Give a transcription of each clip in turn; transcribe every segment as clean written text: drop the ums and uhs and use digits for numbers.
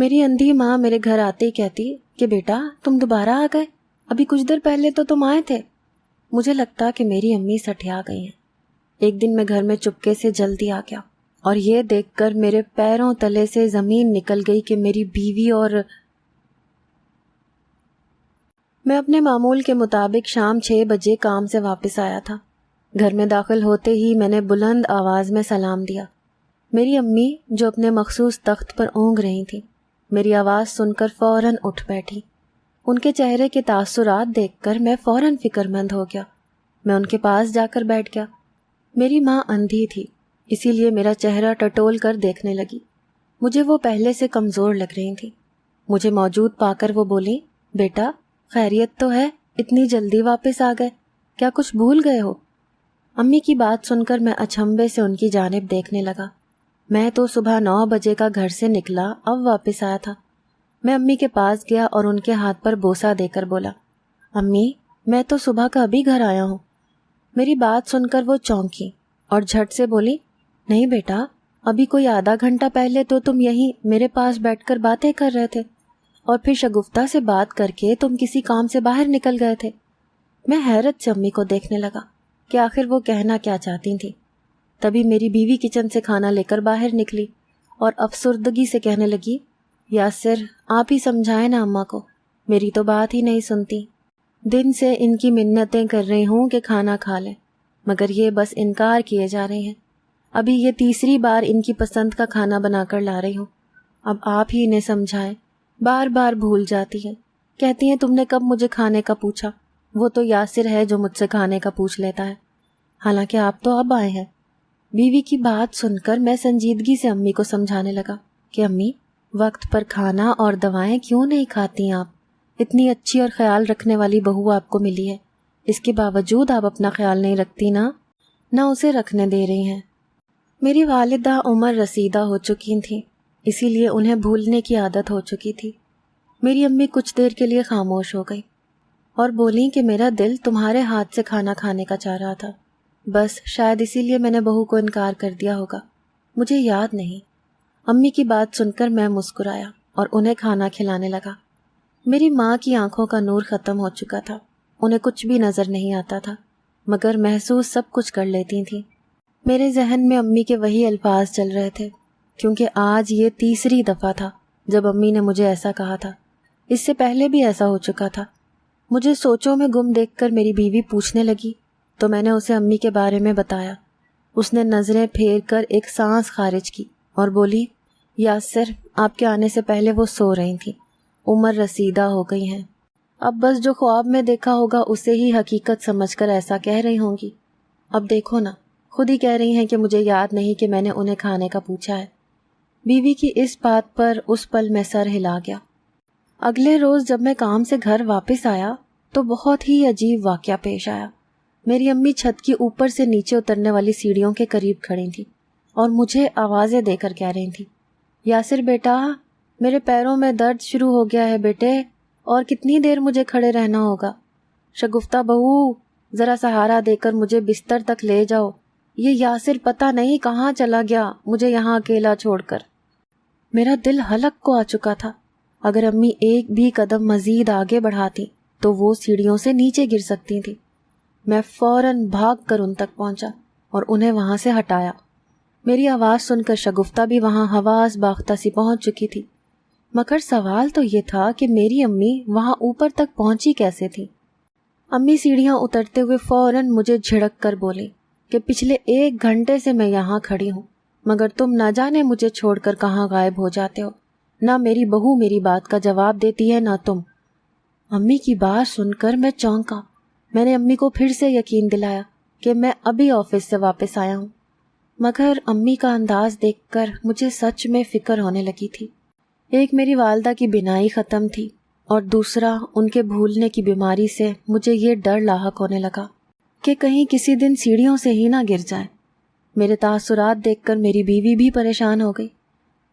میری اندھی ماں میرے گھر آتے ہی کہتی کہ بیٹا تم دوبارہ آ گئے، ابھی کچھ دیر پہلے تو تم آئے تھے۔ مجھے لگتا کہ میری امی سٹھیا گئی ہیں۔ ایک دن میں گھر میں چپکے سے جلدی آ گیا اور یہ دیکھ کر میرے پیروں تلے سے زمین نکل گئی کہ میری بیوی اور میں اپنے معمول کے مطابق شام 6 بجے کام سے واپس آیا تھا۔ گھر میں داخل ہوتے ہی میں نے بلند آواز میں سلام دیا۔ میری امی جو اپنے مخصوص تخت پر اونگ رہی تھیں، میری آواز سن کر فوراً اٹھ بیٹھی۔ ان کے چہرے کے تاثرات دیکھ کر میں فوراً فکر مند ہو گیا۔ میں ان کے پاس جا کر بیٹھ گیا۔ میری ماں اندھی تھی، اسی لیے میرا چہرہ ٹٹول کر دیکھنے لگی۔ مجھے وہ پہلے سے کمزور لگ رہی تھی۔ مجھے موجود پا کر وہ بولی، بیٹا خیریت تو ہے؟ اتنی جلدی واپس آ گئے، کیا کچھ بھول گئے ہو؟ امی کی بات سن کر میں اچنبھے سے ان کی جانب دیکھنے لگا۔ میں تو صبح 9 بجے کا گھر سے نکلا، اب واپس آیا تھا۔ میں امی کے پاس گیا اور ان کے ہاتھ پر بوسہ دے کر بولا، امی میں تو صبح کا ابھی گھر آیا ہوں۔ میری بات سن کر وہ چونکی اور جھٹ سے بولی، نہیں بیٹا، ابھی کوئی آدھا گھنٹہ پہلے تو تم یہیں میرے پاس بیٹھ کر باتیں کر رہے تھے اور پھر شگفتہ سے بات کر کے تم کسی کام سے باہر نکل گئے تھے۔ میں حیرت سے امی کو دیکھنے لگا کہ آخر وہ کہنا کیا چاہتی تھی۔ تبھی میری بیوی کچن سے کھانا لے کر باہر نکلی اور افسردگی سے کہنے لگی، یاسر آپ ہی سمجھائیں نا اماں کو، میری تو بات ہی نہیں سنتی۔ دن سے ان کی منتیں کر رہی ہوں کہ کھانا کھا لیں، مگر یہ بس انکار کیے جا رہے ہیں۔ ابھی یہ تیسری بار ان کی پسند کا کھانا بنا کر لا رہی ہوں، اب آپ ہی انہیں سمجھائیں۔ بار بار بھول جاتی ہیں، کہتی ہیں تم نے کب مجھے کھانے کا پوچھا، وہ تو یاسر ہے جو مجھ سے کھانے کا پوچھ لیتا ہے، حالانکہ آپ تو اب آئے ہیں۔ بیوی کی بات سن کر میں سنجیدگی سے امی کو سمجھانے لگا کہ امی وقت پر کھانا اور دوائیں کیوں نہیں کھاتی آپ؟ اتنی اچھی اور خیال رکھنے والی بہو آپ کو ملی ہے، اس کے باوجود آپ اپنا خیال نہیں رکھتی نہ اسے رکھنے دے رہی ہیں۔ میری والدہ عمر رسیدہ ہو چکی تھیں، اسی لیے انہیں بھولنے کی عادت ہو چکی تھی۔ میری امی کچھ دیر کے لیے خاموش ہو گئی اور بولیں کہ میرا دل تمہارے ہاتھ سے کھانا کھانے کا چاہ رہا تھا، بس شاید اسی لیے میں نے بہو کو انکار کر دیا ہوگا، مجھے یاد نہیں۔ امی کی بات سن کر میں مسکرایا اور انہیں کھانا کھلانے لگا۔ میری ماں کی آنکھوں کا نور ختم ہو چکا تھا، انہیں کچھ بھی نظر نہیں آتا تھا، مگر محسوس سب کچھ کر لیتی تھیں۔ میرے ذہن میں امی کے وہی الفاظ چل رہے تھے، کیونکہ آج یہ تیسری دفعہ تھا جب امی نے مجھے ایسا کہا تھا۔ اس سے پہلے بھی ایسا ہو چکا تھا۔ مجھے سوچوں میں گم دیکھ کر میری بیوی پوچھنے لگی تو میں نے اسے امی کے بارے میں بتایا۔ اس نے نظریں پھیر کر ایک سانس خارج کی اور بولی، یاسر آپ کے آنے سے پہلے وہ سو رہی تھیں، عمر رسیدہ ہو گئی ہیں، اب بس جو خواب میں دیکھا ہوگا اسے ہی حقیقت سمجھ کر ایسا کہہ رہی ہوں گی۔ اب دیکھو نا، خود ہی کہہ رہی ہیں کہ مجھے یاد نہیں کہ میں نے انہیں کھانے کا پوچھا ہے۔ بیوی کی اس بات پر اس پل میں سر ہلا گیا۔ اگلے روز جب میں کام سے گھر واپس آیا تو بہت ہی عجیب واقعہ پیش آیا۔ میری امی چھت کی اوپر سے نیچے اترنے والی سیڑھیوں کے قریب کھڑی تھیں اور مجھے آوازیں دے کر کہہ رہی تھیں، یاسر بیٹا میرے پیروں میں درد شروع ہو گیا ہے بیٹے، اور کتنی دیر مجھے کھڑے رہنا ہوگا؟ شگفتہ بہو ذرا سہارا دے کر مجھے بستر تک لے جاؤ، یہ یاسر پتہ نہیں کہاں چلا گیا مجھے یہاں اکیلا چھوڑ کر۔ میرا دل حلق کو آ چکا تھا۔ اگر امی ایک بھی قدم مزید آگے بڑھاتی تو وہ سیڑھیوں سے نیچے گر سکتی تھی۔ میں فوراً بھاگ کر ان تک پہنچا اور انہیں وہاں سے ہٹایا۔ میری آواز سن کر شگفتہ بھی وہاں حواس باختہ سی پہنچ چکی تھی، مگر سوال تو یہ تھا کہ میری امی وہاں اوپر تک پہنچی کیسے تھی؟ امی سیڑھیاں اترتے ہوئے فوراً مجھے جھڑک کر بولی کہ پچھلے 1 گھنٹے سے میں یہاں کھڑی ہوں، مگر تم نہ جانے مجھے چھوڑ کر کہاں غائب ہو جاتے ہو، نہ میری بہو میری بات کا جواب دیتی ہے نہ تم۔ امی کی بات سن کر میں چونکا۔ میں نے امی کو پھر سے یقین دلایا کہ میں ابھی آفس سے واپس آیا ہوں، مگر امی کا انداز دیکھ کر مجھے سچ میں فکر ہونے لگی تھی۔ ایک میری والدہ کی بینائی ختم تھی اور دوسرا ان کے بھولنے کی بیماری سے مجھے یہ ڈر لاحق ہونے لگا کہ کہیں کسی دن سیڑھیوں سے ہی نہ گر جائے۔ میرے تاثرات دیکھ کر میری بیوی بھی پریشان ہو گئی۔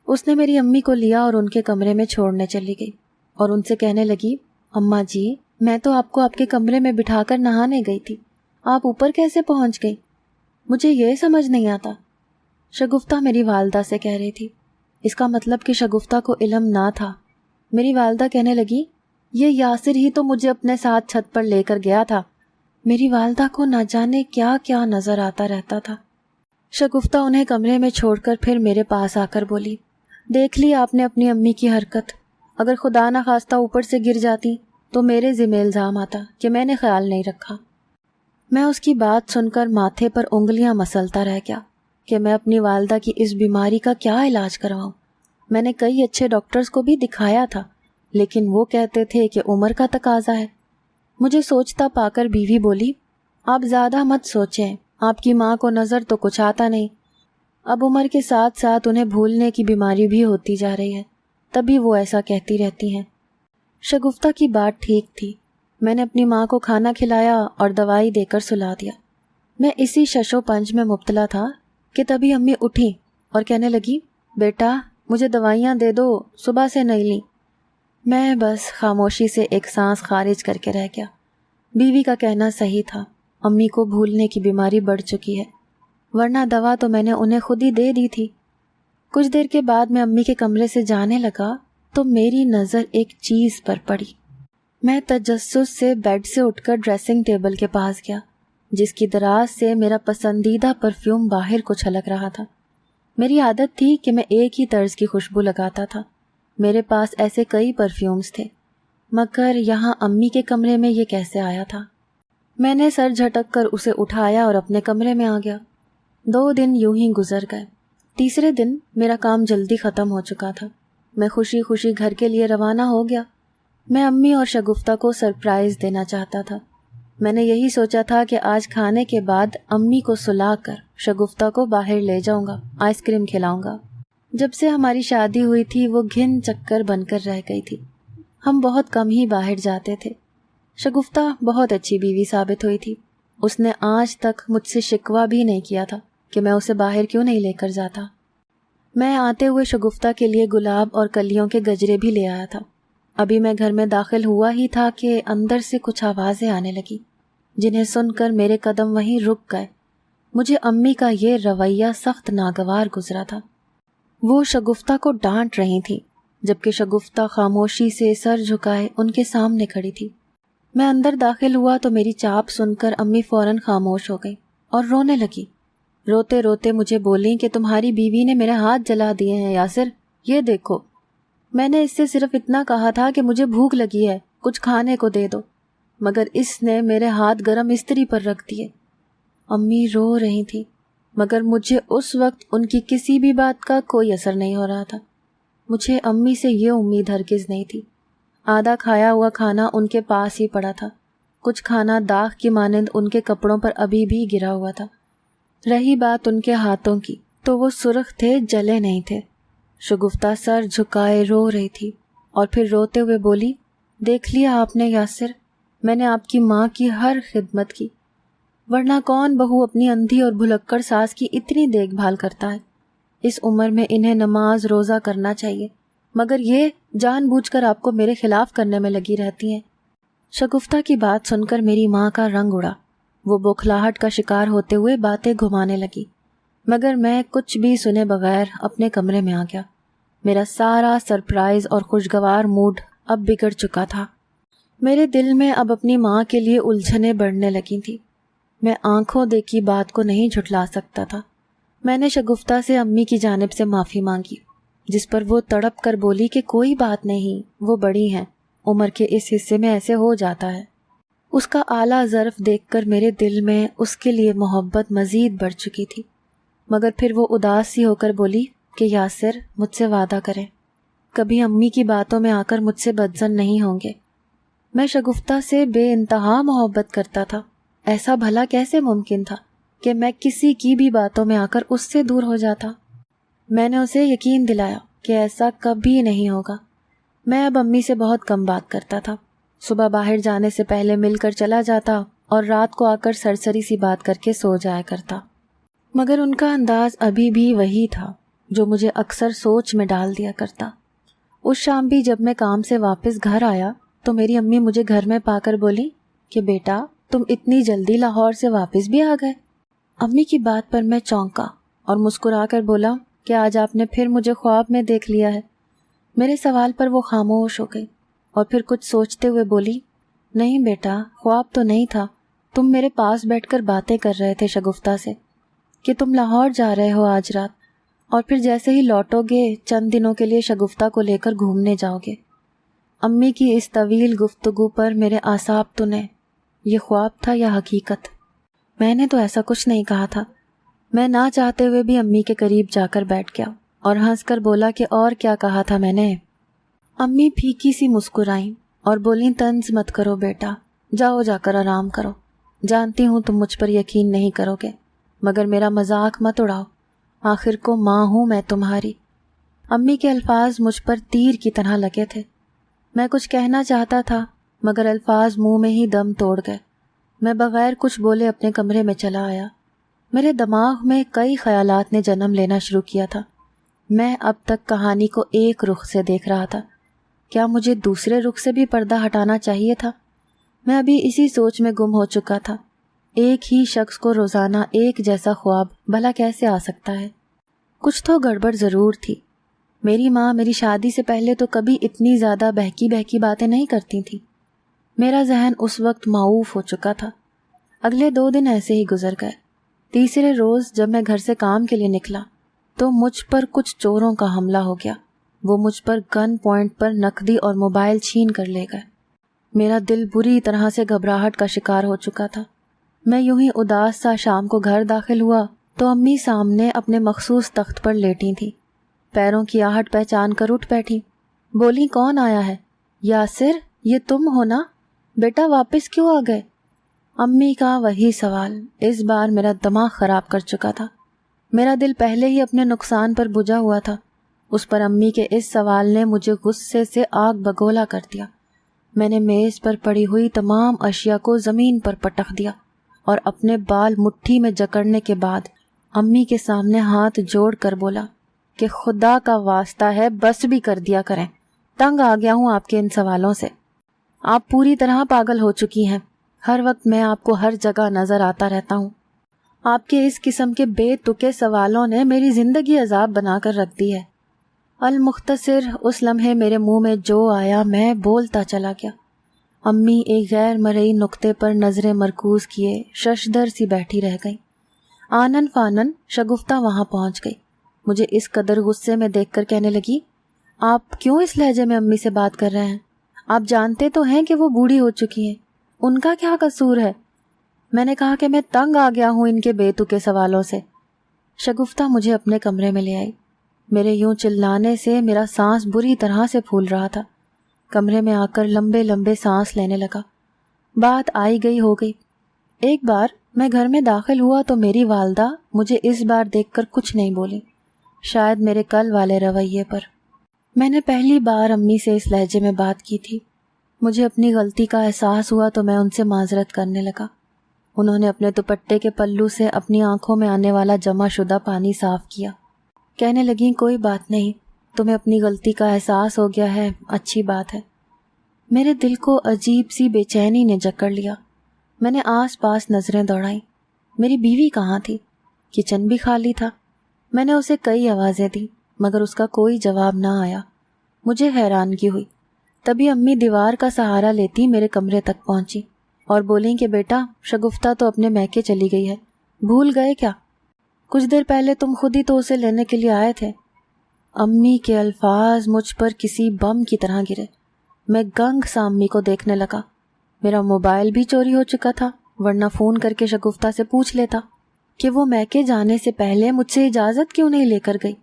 اس نے میری امی کو لیا اور ان کے کمرے میں چھوڑنے چلی گئی اور ان سے کہنے لگی، اماں جی میں تو آپ کو آپ کے کمرے میں بٹھا کر نہانے گئی تھی، آپ اوپر کیسے پہنچ گئی؟ مجھے یہ سمجھ نہیں آتا، شگفتہ میری والدہ سے کہہ رہی تھی۔ اس کا مطلب کہ شگفتہ کو علم نہ تھا۔ میری والدہ کہنے لگی، یہ یاسر ہی تو مجھے اپنے ساتھ چھت پر لے کر گیا تھا۔ میری والدہ کو نہ جانے کیا کیا نظر آتا رہتا تھا۔ شگفتہ انہیں کمرے میں چھوڑ کر پھر میرے پاس آ کر بولی، دیکھ لی آپ نے اپنی امی کی حرکت، اگر خدا نہ خواستہ اوپر سے گر جاتی تو میرے ذمہ الزام آتا کہ میں نے خیال نہیں رکھا۔ میں اس کی بات سن کر ماتھے پر انگلیاں مسلتا رہ گیا کہ میں اپنی والدہ کی اس بیماری کا کیا علاج کرواؤں۔ میں نے کئی اچھے ڈاکٹرز کو بھی دکھایا تھا، لیکن وہ کہتے تھے کہ عمر کا تقاضا ہے۔ مجھے سوچتا پا کر بیوی بولی، آپ زیادہ مت سوچیں، آپ کی ماں کو نظر تو کچھ آتا نہیں، اب عمر کے ساتھ ساتھ انہیں بھولنے کی بیماری بھی ہوتی جا رہی ہے، تبھی وہ ایسا کہتی رہتی ہیں۔ شگفتہ کی بات ٹھیک تھی۔ میں نے اپنی ماں کو کھانا کھلایا اور دوائی دے کر سلا دیا۔ میں اسی شش و پنج میں مبتلا تھا کہ تبھی امی اٹھی اور کہنے لگی، بیٹا مجھے دوائیاں دے دو، صبح سے نہیں لیں۔ میں بس خاموشی سے ایک سانس خارج کر کے رہ گیا۔ بیوی کا کہنا صحیح تھا، امی کو بھولنے کی بیماری بڑھ چکی ہے، ورنہ دوا تو میں نے انہیں خود ہی دے دی تھی۔ کچھ دیر کے بعد میں امی کے کمرے سے جانے لگا تو میری نظر ایک چیز پر پڑی۔ میں تجسس سے بیڈ سے اٹھ کر ڈریسنگ ٹیبل کے پاس گیا، جس کی دراز سے میرا پسندیدہ پرفیوم باہر کو چھلک رہا تھا۔ میری عادت تھی کہ میں ایک ہی طرز کی خوشبو لگاتا تھا۔ میرے پاس ایسے کئی پرفیومز تھے، مگر یہاں امی کے کمرے میں یہ کیسے آیا تھا؟ میں نے سر جھٹک کر اسے اٹھایا اور اپنے کمرے میں آ گیا۔ 2 دن یوں ہی گزر گئے۔ تیسرے دن میرا کام جلدی ختم ہو چکا تھا۔ میں خوشی خوشی گھر کے لیے روانہ ہو گیا۔ میں امی اور شگفتہ کو سرپرائز دینا چاہتا تھا۔ میں نے یہی سوچا تھا کہ آج کھانے کے بعد امی کو سلا کر شگفتہ کو باہر لے جاؤں گا، آئس کریم کھلاؤں گا۔ جب سے ہماری شادی ہوئی تھی وہ گھن چکر بن کر رہ گئی تھی۔ ہم بہت کم ہی باہر جاتے تھے۔ شگفتہ بہت اچھی بیوی ثابت ہوئی تھی۔ اس نے آج تک مجھ سے شکوہ بھی نہیں کیا تھا کہ میں اسے باہر کیوں نہیں لے کر جاتا۔ میں آتے ہوئے شگفتہ کے لیے گلاب اور کلیوں کے گجرے بھی لے آیا تھا۔ ابھی میں گھر میں داخل ہوا ہی تھا کہ اندر سے کچھ آوازیں آنے لگی، جنہیں سن کر میرے قدم وہیں رک گئے۔ مجھے امی کا یہ رویہ سخت ناگوار گزرا تھا۔ وہ شگفتہ کو ڈانٹ رہی تھی، جبکہ شگفتہ خاموشی سے سر جھکائے ان کے سامنے کھڑی تھی۔ میں اندر داخل ہوا تو میری چاپ سن کر امی فوراً خاموش ہو گئی اور رونے لگی۔ روتے روتے مجھے بولیں کہ تمہاری بیوی نے میرے ہاتھ جلا دیے ہیں یاسر، یہ دیکھو۔ میں نے اس سے صرف اتنا کہا تھا کہ مجھے بھوک لگی ہے، کچھ کھانے کو دے دو، مگر اس نے میرے ہاتھ گرم استری پر رکھ دیے۔ امی رو رہی تھی، مگر مجھے اس وقت ان کی کسی بھی بات کا کوئی اثر نہیں ہو رہا تھا۔ مجھے امی سے یہ امید ہرگز نہیں تھی۔ آدھا کھایا ہوا کھانا ان کے پاس ہی پڑا تھا، کچھ کھانا داغ کی مانند ان کے کپڑوں پر ابھی بھی گرا ہوا تھا۔ رہی بات ان کے ہاتھوں کی تو وہ سرخ تھے، جلے نہیں تھے۔ شگفتہ سر جھکائے رو رہی تھی اور پھر روتے ہوئے بولی، دیکھ لیا آپ نے یاسر، میں نے آپ کی ماں کی ہر خدمت کی، ورنہ کون بہو اپنی اندھی اور بھلکڑ ساس کی اتنی دیکھ بھال کرتا ہے۔ اس عمر میں انہیں نماز روزہ کرنا چاہیے، مگر یہ جان بوجھ کر آپ کو میرے خلاف کرنے میں لگی رہتی ہیں۔ شگفتہ کی بات سن کر میری ماں کا رنگ اڑا۔ وہ بوکھلاہٹ کا شکار ہوتے ہوئے باتیں گھمانے لگی، مگر میں کچھ بھی سنے بغیر اپنے کمرے میں آ گیا۔ میرا سارا سرپرائز اور خوشگوار موڈ اب بگڑ چکا تھا۔ میرے دل میں اب اپنی ماں کے لیے الجھنیں بڑھنے لگی تھیں۔ میں آنکھوں دیکھی بات کو نہیں جھٹلا سکتا تھا۔ میں نے شگفتہ سے امی کی جانب سے معافی مانگی، جس پر وہ تڑپ کر بولی کہ کوئی بات نہیں، وہ بڑی ہیں، عمر کے اس حصے میں ایسے ہو جاتا ہے۔ اس کا اعلیٰ ظرف دیکھ کر میرے دل میں اس کے لیے محبت مزید بڑھ چکی تھی، مگر پھر وہ اداس سی ہو کر بولی کہ یاسر مجھ سے وعدہ کریں، کبھی امی کی باتوں میں آ کر مجھ سے بدظن نہیں ہوں گے۔ میں شگفتہ سے بے انتہا محبت کرتا تھا، ایسا بھلا کیسے ممکن تھا کہ میں کسی کی بھی باتوں میں آ کر اس سے دور ہو جاتا؟ میں نے اسے یقین دلایا کہ ایسا کبھی نہیں ہوگا۔ میں اب امی سے بہت کم بات کرتا تھا، صبح باہر جانے سے پہلے مل کر چلا جاتا اور رات کو آ کر سرسری سی بات کر کے سو جایا کرتا، مگر ان کا انداز ابھی بھی وہی تھا جو مجھے اکثر سوچ میں ڈال دیا کرتا۔ اس شام بھی جب میں کام سے واپس گھر آیا تو میری امی مجھے گھر میں پا کر بولی کہ بیٹا تم اتنی جلدی لاہور سے واپس بھی آ گئے۔ امی کی بات پر میں چونکا اور مسکرا کر بولا کہ آج آپ نے پھر مجھے خواب میں دیکھ لیا ہے؟ میرے سوال پر وہ خاموش ہو گئی اور پھر کچھ سوچتے ہوئے بولی، نہیں بیٹا، خواب تو نہیں تھا، تم میرے پاس بیٹھ کر باتیں کر رہے تھے شگفتہ سے کہ تم لاہور جا رہے ہو آج رات، اور پھر جیسے ہی لوٹو گے چند دنوں کے لیے شگفتہ کو لے کر گھومنے جاؤ گے۔ امی کی اس طویل گفتگو پر میرے اعصاب تنے۔ یہ خواب تھا یا حقیقت؟ میں نے تو ایسا کچھ نہیں کہا تھا۔ میں نہ چاہتے ہوئے بھی امی کے قریب جا کر بیٹھ گیا اور ہنس کر بولا کہ اور کیا کہا تھا میں نے؟ امی پھیکی سی مسکرائیں اور بولیں، طنز مت کرو بیٹا، جاؤ جا کر آرام کرو، جانتی ہوں تم مجھ پر یقین نہیں کرو گے، مگر میرا مذاق مت اڑاؤ، آخر کو ماں ہوں میں تمہاری۔ امی کے الفاظ مجھ پر تیر کی طرح لگے تھے۔ میں کچھ کہنا چاہتا تھا مگر الفاظ منہ میں ہی دم توڑ گئے۔ میں بغیر کچھ بولے اپنے کمرے میں چلا آیا۔ میرے دماغ میں کئی خیالات نے جنم لینا شروع کیا تھا۔ میں اب تک کہانی کو ایک رخ سے دیکھ رہا تھا، کیا مجھے دوسرے رخ سے بھی پردہ ہٹانا چاہیے تھا؟ میں ابھی اسی سوچ میں گم ہو چکا تھا۔ ایک ہی شخص کو روزانہ ایک جیسا خواب بھلا کیسے آ سکتا ہے؟ کچھ تو گڑبڑ ضرور تھی۔ میری ماں میری شادی سے پہلے تو کبھی اتنی زیادہ بہکی باتیں نہیں کرتی تھی۔ میرا ذہن اس وقت معوف ہو چکا تھا۔ اگلے 2 دن ایسے ہی گزر گئے۔ تیسرے روز جب میں گھر سے کام کے لیے نکلا تو مجھ پر کچھ چوروں کا حملہ ہو گیا۔ وہ مجھ پر گن پوائنٹ پر نقدی اور موبائل چھین کر لے گئے۔ میرا دل بری طرح سے گھبراہٹ کا شکار ہو چکا تھا۔ میں یوں ہی اداس سا شام کو گھر داخل ہوا تو امی سامنے اپنے مخصوص تخت پر لیٹی تھیں۔ پیروں کی آہٹ پہچان کر اٹھ بیٹھی۔ بولی، کون آیا ہے؟ یاسر، یہ تم ہو نا؟ بیٹا واپس کیوں آ گئے؟ امی کا وہی سوال اس بار میرا دماغ خراب کر چکا تھا۔ میرا دل پہلے ہی اپنے نقصان پر بجھا ہوا تھا، اس پر امی کے اس سوال نے مجھے غصے سے آگ بگولا کر دیا۔ میں نے میز پر پڑی ہوئی تمام اشیاء کو زمین پر پٹخ دیا اور اپنے بال مٹھی میں جکڑنے کے بعد امی کے سامنے ہاتھ جوڑ کر بولا کہ خدا کا واسطہ ہے بس بھی کر دیا کریں، تنگ آ گیا ہوں آپ کے ان سوالوں سے۔ آپ پوری طرح پاگل ہو چکی ہیں، ہر وقت میں آپ کو ہر جگہ نظر آتا رہتا ہوں۔ آپ کے اس قسم کے بے تکے سوالوں نے میری زندگی عذاب بنا کر رکھ دی ہے۔ المختصر اس لمحے میرے منہ میں جو آیا میں بولتا چلا گیا۔ امی ایک غیر مرئی نقطے پر نظریں مرکوز کیے ششدر سی بیٹھی رہ گئی۔ آنن فانن شگفتہ وہاں پہنچ گئی۔ مجھے اس قدر غصے میں دیکھ کر کہنے لگی، آپ کیوں اس لہجے میں امی سے بات کر رہے ہیں؟ آپ جانتے تو ہیں کہ وہ بوڑھی ہو چکی ہیں، ان کا کیا قصور ہے؟ میں نے کہا کہ میں تنگ آ گیا ہوں ان کے بے تکے سوالوں سے۔ شگفتہ مجھے اپنے کمرے میں لے آئی۔ میرے یوں چلانے سے میرا سانس بری طرح سے پھول رہا تھا۔ کمرے میں آ کر لمبے لمبے سانس لینے لگا۔ بات آئی گئی ہو گئی۔ ایک بار میں گھر میں داخل ہوا تو میری والدہ مجھے اس بار دیکھ کر کچھ نہیں بولی، شاید میرے کل والے رویے پر۔ میں نے پہلی بار امی سے اس لہجے میں بات کی تھی۔ مجھے اپنی غلطی کا احساس ہوا تو میں ان سے معذرت کرنے لگا۔ انہوں نے اپنے دوپٹے کے پلو سے اپنی آنکھوں میں آنے والا جمع شدہ پانی صاف کیا۔ کہنے لگیں، کوئی بات نہیں، تمہیں اپنی غلطی کا احساس ہو گیا ہے، اچھی بات ہے۔ میرے دل کو عجیب سی بے چینی نے جکڑ لیا۔ میں نے آس پاس نظریں دوڑائیں۔ میری بیوی کہاں تھی؟ کچن بھی خالی تھا۔ میں نے اسے کئی آوازیں دیں مگر اس کا کوئی جواب نہ آیا۔ مجھے حیرانگی ہوئی۔ تبھی امی دیوار کا سہارا لیتی میرے کمرے تک پہنچی اور بولیں کہ بیٹا، شگفتہ تو اپنے میکے چلی گئی ہے، بھول گئے کیا؟ کچھ دیر پہلے تم خود ہی تو اسے لینے کے لیے آئے تھے۔ امی کے الفاظ مجھ پر کسی بم کی طرح گرے۔ میں گنگ سا امی کو دیکھنے لگا۔ میرا موبائل بھی چوری ہو چکا تھا، ورنہ فون کر کے شگفتہ سے پوچھ لیتا کہ وہ میکے جانے سے پہلے مجھ سے اجازت کیوں نہیں لے کر گئی۔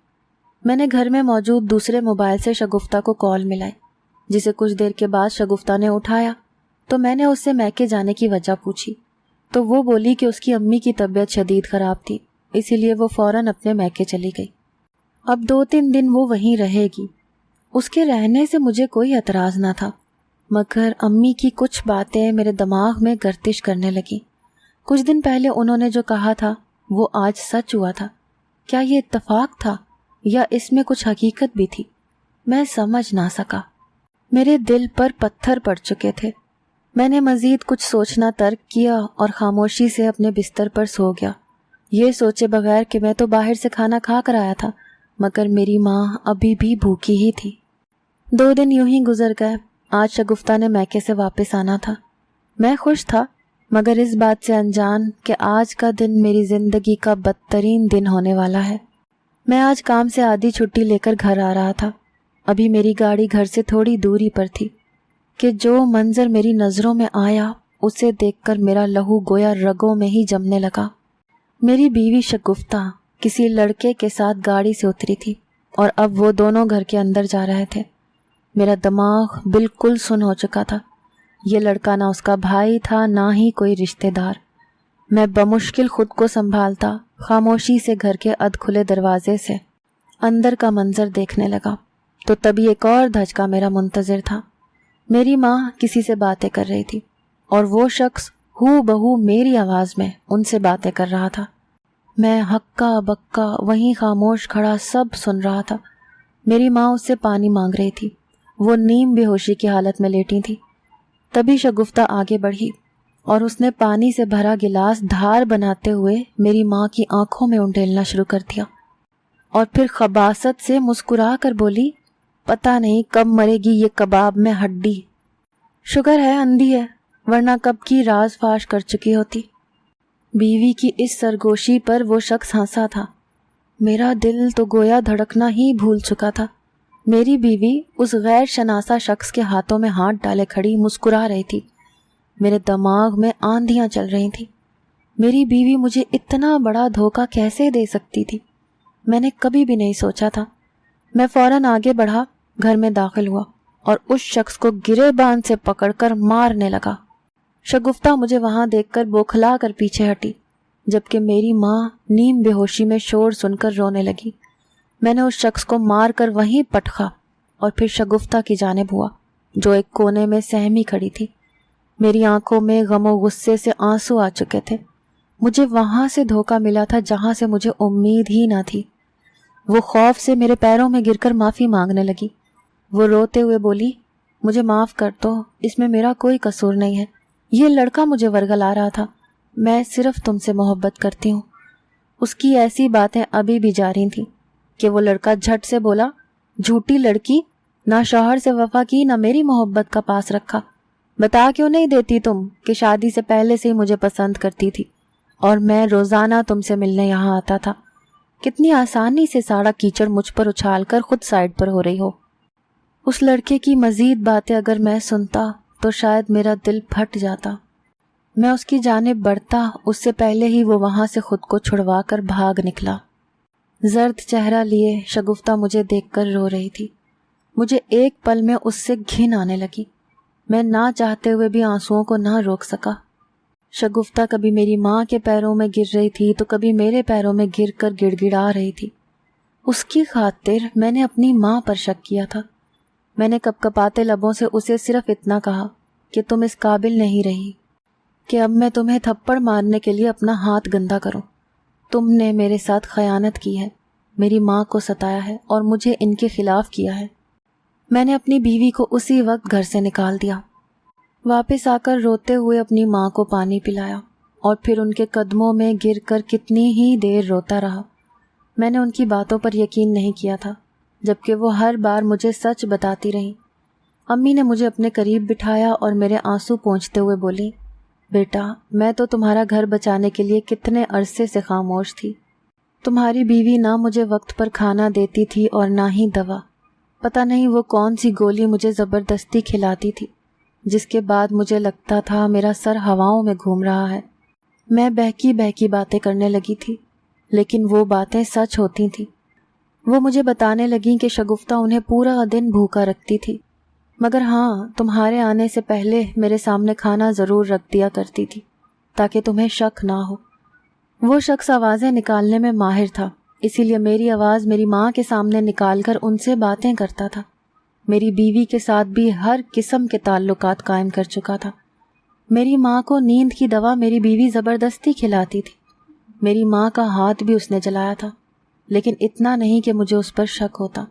میں نے گھر میں موجود دوسرے موبائل سے شگفتہ کو کال ملائی، جسے کچھ دیر کے بعد شگفتہ نے اٹھایا تو میں نے اس سے میکے جانے کی وجہ پوچھی تو وہ بولی کہ اس کی امی کی طبیعت شدید خراب تھی، اسی لیے وہ فوراً اپنے میکے چلی گئی۔ اب 2-3 دن وہ وہیں رہے گی۔ اس کے رہنے سے مجھے کوئی اعتراض نہ تھا، مگر امی کی کچھ باتیں میرے دماغ میں گردش کرنے لگیں۔ کچھ دن پہلے انہوں نے جو کہا تھا وہ آج سچ ہوا تھا۔ کیا یہ اتفاق تھا یا اس میں کچھ حقیقت بھی تھی؟ میں سمجھ نہ سکا۔ میرے دل پر پتھر پڑ چکے تھے۔ میں نے مزید کچھ سوچنا ترک کیا اور خاموشی سے اپنے بستر پر سو گیا، یہ سوچے بغیر کہ میں تو باہر سے کھانا کھا کر آیا تھا مگر میری ماں ابھی بھی بھوکی ہی تھی۔ 2 دن یوں ہی گزر گئے۔ آج شگفتہ نے میکے سے واپس آنا تھا۔ میں خوش تھا، مگر اس بات سے انجان کہ آج کا دن میری زندگی کا بدترین دن ہونے والا ہے۔ میں آج کام سے آدھی چھٹی لے کر گھر آ رہا تھا۔ ابھی میری گاڑی گھر سے تھوڑی دوری پر تھی کہ جو منظر میری نظروں میں آیا اسے دیکھ کر میرا لہو گویا رگوں میں ہی جمنے لگا۔ میری بیوی شگفتہ کسی لڑکے کے ساتھ گاڑی سے اتری تھی اور اب وہ دونوں گھر کے اندر جا رہے تھے۔ میرا دماغ بالکل سن ہو چکا تھا۔ یہ لڑکا نہ اس کا بھائی تھا نہ ہی کوئی رشتہ دار۔ میں بمشکل خود کو سنبھالتا خاموشی سے گھر کے ادھ کھلے دروازے سے اندر کا منظر دیکھنے لگا تو تبھی ایک اور دھچکا میرا منتظر تھا۔ میری ماں کسی سے باتیں کر رہی تھی اور وہ شخص ہو بہو میری آواز میں ان سے باتیں کر رہا تھا۔ میں ہکا بکا وہیں خاموش کھڑا سب سن رہا تھا۔ میری ماں اس سے پانی مانگ رہی تھی۔ وہ نیم بے ہوشی کی حالت میں لیٹی تھی۔ تبھی شگفتہ آگے بڑھی اور اس نے پانی سے بھرا گلاس دھار بناتے ہوئے میری ماں کی آنکھوں میں انڈیلنا شروع کر دیا اور پھر خباثت سے مسکرا کر بولی، پتہ نہیں کب مرے گی یہ کباب میں ہڈی۔ شکر ہے اندھی ہے، ورنہ کب کی راز فاش کر چکی ہوتی۔ بیوی کی اس سرگوشی پر وہ شخص ہنسا تھا۔ میرا دل تو گویا دھڑکنا ہی بھول چکا تھا۔ میری بیوی اس غیر شناسا شخص کے ہاتھوں میں ہاتھ ڈالے کھڑی مسکرا رہی تھی۔ میرے دماغ میں آندھیاں چل رہی تھیں۔ میری بیوی مجھے اتنا بڑا دھوکہ کیسے دے سکتی تھی؟ میں نے کبھی بھی نہیں سوچا تھا۔ میں فوراً آگے بڑھا، گھر میں داخل ہوا اور اس شخص کو گریبان سے پکڑ کر مارنے لگا۔ شگفتہ مجھے وہاں دیکھ کر بوکھلا کر پیچھے ہٹی، جبکہ میری ماں نیم بے ہوشی میں شور سن کر رونے لگی۔ میں نے اس شخص کو مار کر وہیں پٹخا اور پھر شگفتہ کی جانب ہوا جو ایک کونے میں سہمی کھڑی تھی۔ میری آنکھوں میں غم و غصے سے آنسو آ چکے تھے۔ مجھے وہاں سے دھوکہ ملا تھا جہاں سے مجھے امید ہی نہ تھی۔ وہ خوف سے میرے پیروں میں گر کر معافی مانگنے لگی۔ وہ روتے ہوئے بولی، مجھے معاف کر دو، اس میں میرا کوئی قصور نہیں ہے۔ یہ لڑکا مجھے ورگلا رہا تھا، میں صرف تم سے محبت کرتی ہوں۔ اس کی ایسی باتیں ابھی بھی جاری تھیں کہ وہ لڑکا جھٹ سے بولا، جھوٹی لڑکی، نہ شوہر سے وفا کی نہ میری محبت کا پاس رکھا۔ بتا کیوں نہیں دیتی تم کہ شادی سے پہلے سے ہی مجھے پسند کرتی تھی اور میں روزانہ تم سے ملنے یہاں آتا تھا؟ کتنی آسانی سے سارا کیچڑ مجھ پر اچھال کر خود سائڈ پر ہو رہی ہو۔ اس لڑکے کی مزید باتیں اگر میں سنتا تو شاید میرا دل پھٹ جاتا۔ میں اس کی جانب بڑھتا اس سے پہلے ہی وہ وہاں سے خود کو چھڑوا کر بھاگ نکلا۔ زرد چہرہ لیے شگفتہ مجھے دیکھ کر رو رہی تھی۔ مجھے ایک پل میں اس سے گھن آنے لگی۔ میں نہ چاہتے ہوئے بھی آنسوؤں کو نہ روک سکا۔ شگفتہ کبھی میری ماں کے پیروں میں گر رہی تھی تو کبھی میرے پیروں میں گر کر گڑ گڑا رہی تھی۔ اس کی خاطر میں نے اپنی ماں پر شک کیا تھا۔ میں نے کپ کپاتے لبوں سے اسے صرف اتنا کہا کہ تم اس قابل نہیں رہی کہ اب میں تمہیں تھپڑ مارنے کے لیے اپنا ہاتھ گندا کروں۔ تم نے میرے ساتھ خیانت کی ہے، میری ماں کو ستایا ہے اور مجھے ان کے خلاف کیا ہے۔ میں نے اپنی بیوی کو اسی وقت گھر سے نکال دیا۔ واپس آ کر روتے ہوئے اپنی ماں کو پانی پلایا اور پھر ان کے قدموں میں گر کر کتنی ہی دیر روتا رہا۔ میں نے ان کی باتوں پر یقین نہیں کیا تھا، جبکہ وہ ہر بار مجھے سچ بتاتی رہیں۔ امی نے مجھے اپنے قریب بٹھایا اور میرے آنسو پونچھتے ہوئے بولی، بیٹا، میں تو تمہارا گھر بچانے کے لیے کتنے عرصے سے خاموش تھی۔ تمہاری بیوی نہ مجھے وقت پر کھانا دیتی تھی اور نہ ہی دوا۔ پتہ نہیں وہ کون سی گولی مجھے زبردستی کھلاتی تھی، جس کے بعد مجھے لگتا تھا میرا سر ہواؤں میں گھوم رہا ہے۔ میں بہکی بہکی باتیں کرنے لگی تھی، لیکن وہ باتیں سچ ہوتی تھیں۔ وہ مجھے بتانے لگیں کہ شگفتہ انہیں پورا دن بھوکا رکھتی تھی، مگر ہاں، تمہارے آنے سے پہلے میرے سامنے کھانا ضرور رکھ دیا کرتی تھی تاکہ تمہیں شک نہ ہو۔ وہ شخص آوازیں نکالنے میں ماہر تھا، اسی لیے میری آواز میری ماں کے سامنے نکال کر ان سے باتیں کرتا تھا۔ میری بیوی کے ساتھ بھی ہر قسم کے تعلقات قائم کر چکا تھا۔ میری ماں کو نیند کی دوا میری بیوی زبردستی کھلاتی تھی۔ میری ماں کا ہاتھ بھی اس نے جلایا تھا، لیکن اتنا نہیں کہ مجھے اس پر شک ہوتا۔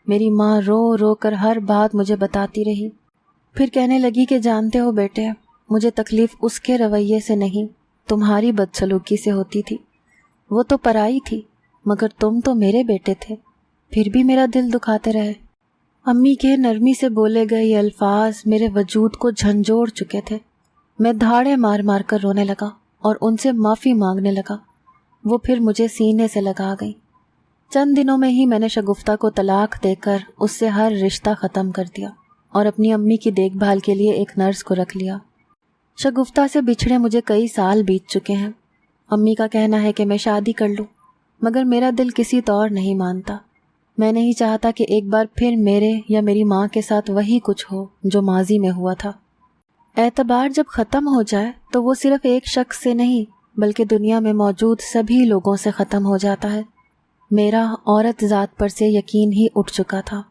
میری ماں رو رو کر ہر بات مجھے بتاتی رہی، پھر کہنے لگی کہ جانتے ہو بیٹے، مجھے تکلیف اس کے رویے سے نہیں، تمہاری بدسلوکی سے ہوتی تھی۔ وہ تو پرائی تھی، مگر تم تو میرے بیٹے تھے، پھر بھی میرا دل دکھاتے رہے۔ امی کے نرمی سے بولے گئے یہ الفاظ میرے وجود کو جھنجھوڑ چکے تھے۔ میں دھاڑے مار مار کر رونے لگا اور ان سے معافی مانگنے لگا۔ وہ پھر مجھے سینے سے لگا گئی۔ چند دنوں میں ہی میں نے شگفتہ کو طلاق دے کر اس سے ہر رشتہ ختم کر دیا اور اپنی امی کی دیکھ بھال کے لیے ایک نرس کو رکھ لیا۔ شگفتہ سے بچھڑے مجھے کئی سال بیت چکے ہیں۔ امی کا کہنا ہے کہ میں شادی کر لوں، مگر میرا دل کسی طور نہیں مانتا۔ میں نہیں چاہتا کہ ایک بار پھر میرے یا میری ماں کے ساتھ وہی کچھ ہو جو ماضی میں ہوا تھا۔ اعتبار جب ختم ہو جائے تو وہ صرف ایک شخص سے نہیں بلکہ دنیا میں موجود سبھی لوگوں سے ختم ہو جاتا ہے۔ میرا عورت ذات پر سے یقین ہی اٹھ چکا تھا۔